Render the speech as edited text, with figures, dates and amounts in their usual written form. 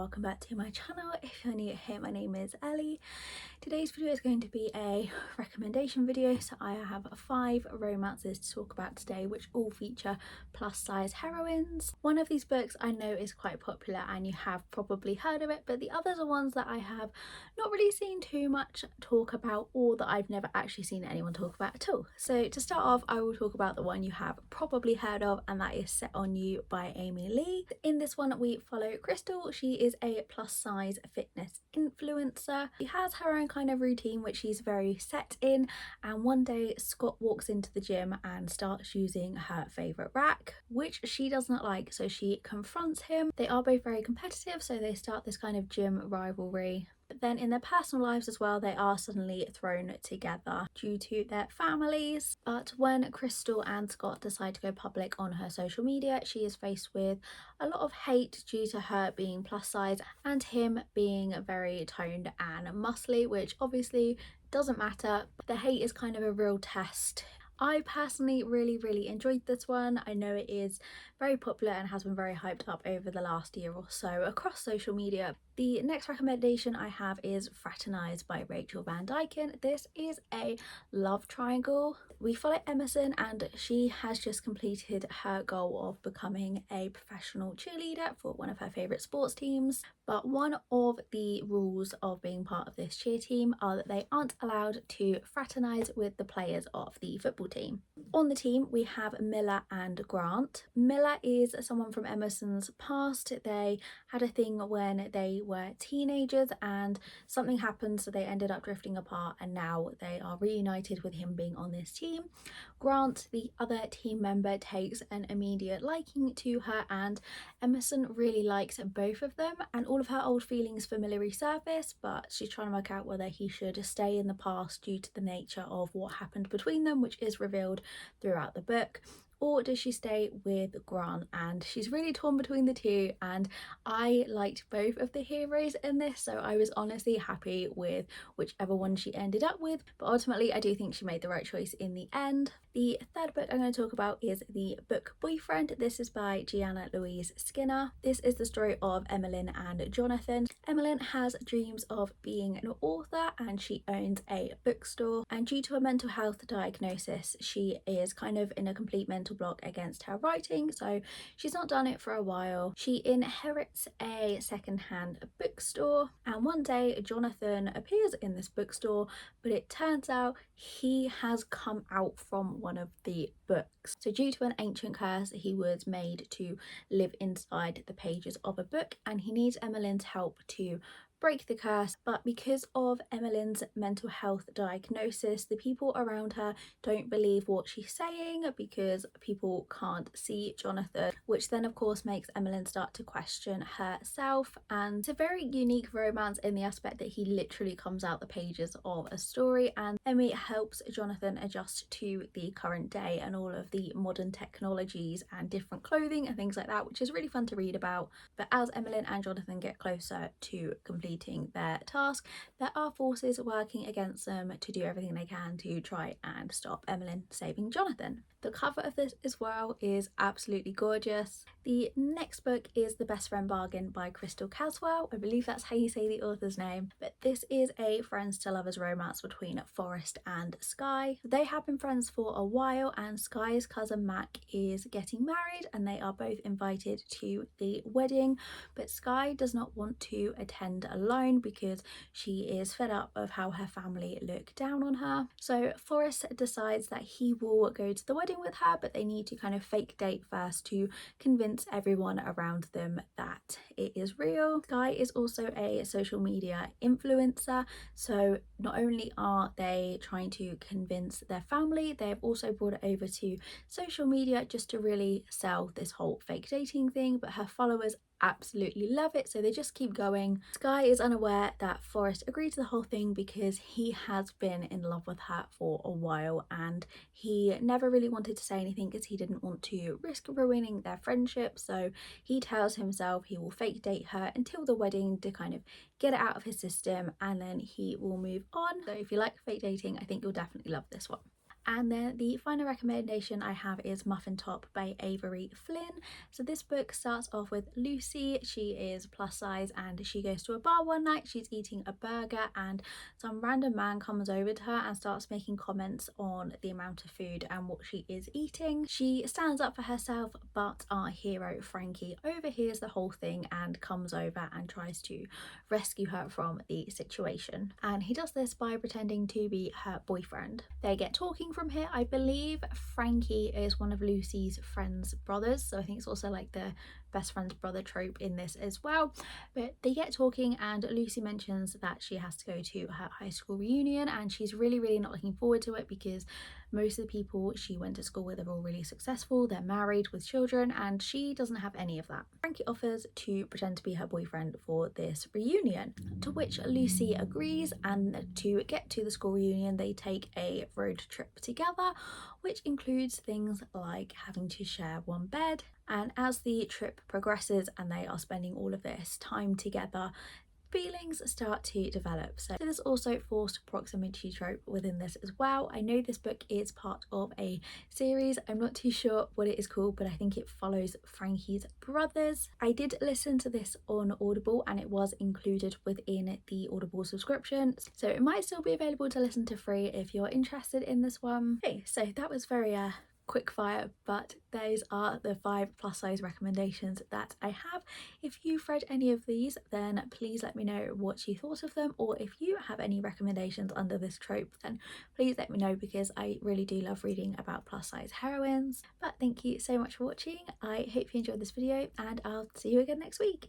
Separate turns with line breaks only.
welcome back to my channel. If you're new here, my name is Ellie. Today's video is going to be a recommendation video, so I have 5 romances to talk about today which all feature plus size heroines. One of these books I know is quite popular and you have probably heard of it, but the others are ones that I have not really seen too much talk about or that I've never actually seen anyone talk about at all. So to start off, I will talk about the one you have probably heard of, and that is Set on You by Amy Lee. In this one we follow Crystal. She is a plus size fitness influencer. She has her own kind of routine which she's very set in, and one day Scott walks into the gym and starts using her favourite rack, which she does not like, so she confronts him. They are both very competitive, so they start this kind of gym rivalry. But then in their personal lives as well, they are suddenly thrown together due to their families. But when Crystal and Scott decide to go public on her social media, she is faced with a lot of hate due to her being plus size and him being very toned and muscly, which obviously doesn't matter. The hate is kind of a real test. I personally really enjoyed this one. I know it is very popular and has been very hyped up over the last year or so across social media. The next recommendation I have is Fraternize by Rachel Van Dyken. This is a love triangle. We follow Emerson, and she has just completed her goal of becoming a professional cheerleader for one of her favourite sports teams. But one of the rules of being part of this cheer team are that they aren't allowed to fraternize with the players of the football team. On the team we have Miller and Grant. Miller is someone from Emerson's past. They had a thing when they were teenagers and something happened, so they ended up drifting apart, and now they are reunited with him being on this team. Grant, the other team member, takes an immediate liking to her, and Emerson really likes both of them, and all of her old feelings for resurface, but she's trying to work out whether he should stay in the past due to the nature of what happened between them, which is revealed throughout the book, or does she stay with Grant? And she's really torn between the two, and I liked both of the heroes in this, so I was honestly happy with whichever one she ended up with, but ultimately I do think she made the right choice in the end. The third book I'm going to talk about is The Book Boyfriend. This is by Gianna Louise Skinner. This is the story of Emmeline and Jonathan. Emmeline has dreams of being an author and she owns a bookstore, and due to a mental health diagnosis she is kind of in a complete mental block against her writing, so she's not done it for a while. She inherits a second-hand bookstore, and one day Jonathan appears in this bookstore, but it turns out he has come out from one of the books. So due to an ancient curse, he was made to live inside the pages of a book, and he needs Emmeline's help to break the curse. But because of Emmeline's mental health diagnosis, the people around her don't believe what she's saying because people can't see Jonathan, which then of course makes Emmeline start to question herself. And it's a very unique romance in the aspect that he literally comes out the pages of a story, and Emmy helps Jonathan adjust to the current day and all of the modern technologies and different clothing and things like that, which is really fun to read about. But as Emmeline and Jonathan get closer to completing their task, there are forces working against them to do everything they can to try and stop Emmeline saving Jonathan. The cover of this as well is absolutely gorgeous. The next book is The Best Friend Bargain by Crystal Caswell. I believe that's how you say the author's name, but this is a friends to lovers romance between Forrest and Sky. They have been friends for a while, and Sky's cousin Mac is getting married and they are both invited to the wedding, but Sky does not want to attend alone because she is fed up of how her family look down on her. So Forrest decides that he will go to the wedding with her, but they need to kind of fake date first to convince everyone around them that it is real. Sky is also a social media influencer, so not only are they trying to convince their family, they've also brought it over to social media just to really sell this whole fake dating thing, but her followers absolutely love it, so they just keep going. Sky is unaware that Forrest agreed to the whole thing because he has been in love with her for a while, and he never really wanted to say anything because he didn't want to risk ruining their friendship, so he tells himself he will fake date her until the wedding to kind of get it out of his system, and then he will move on. So if you like fake dating, I think you'll definitely love this one. And then the final recommendation I have is Muffin Top by Avery Flynn. So this book starts off with Lucy. She is plus size and she goes to a bar one night. She's eating a burger and some random man comes over to her and starts making comments on the amount of food and what she is eating. She stands up for herself, but our hero Frankie overhears the whole thing and comes over and tries to rescue her from the situation. And he does this by pretending to be her boyfriend. They get talking from here. I believe Frankie is one of Lucy's friend's brothers, so I think it's also like the best friend's brother trope in this as well. But they get talking and Lucy mentions that she has to go to her high school reunion and she's really not looking forward to it because most of the people she went to school with are all really successful, they're married with children, and she doesn't have any of that. Frankie offers to pretend to be her boyfriend for this reunion, to which Lucy agrees, and to get to the school reunion they take a road trip together, which includes things like having to share one bed. And as the trip progresses and they are spending all of this time together, feelings start to develop. So there's also forced proximity trope within this as well. I know this book is part of a series. I'm not too sure what it is called, but I think it follows Frankie's brothers. I did listen to this on Audible and it was included within the Audible subscription, so it might still be available to listen to free if you're interested in this one. Okay, so that was very quick fire, but those are the 5 plus size recommendations that I have. If you've read any of these, then please let me know what you thought of them, or if you have any recommendations under this trope, then please let me know because I really do love reading about plus size heroines. But thank you so much for watching. I hope you enjoyed this video and I'll see you again next week.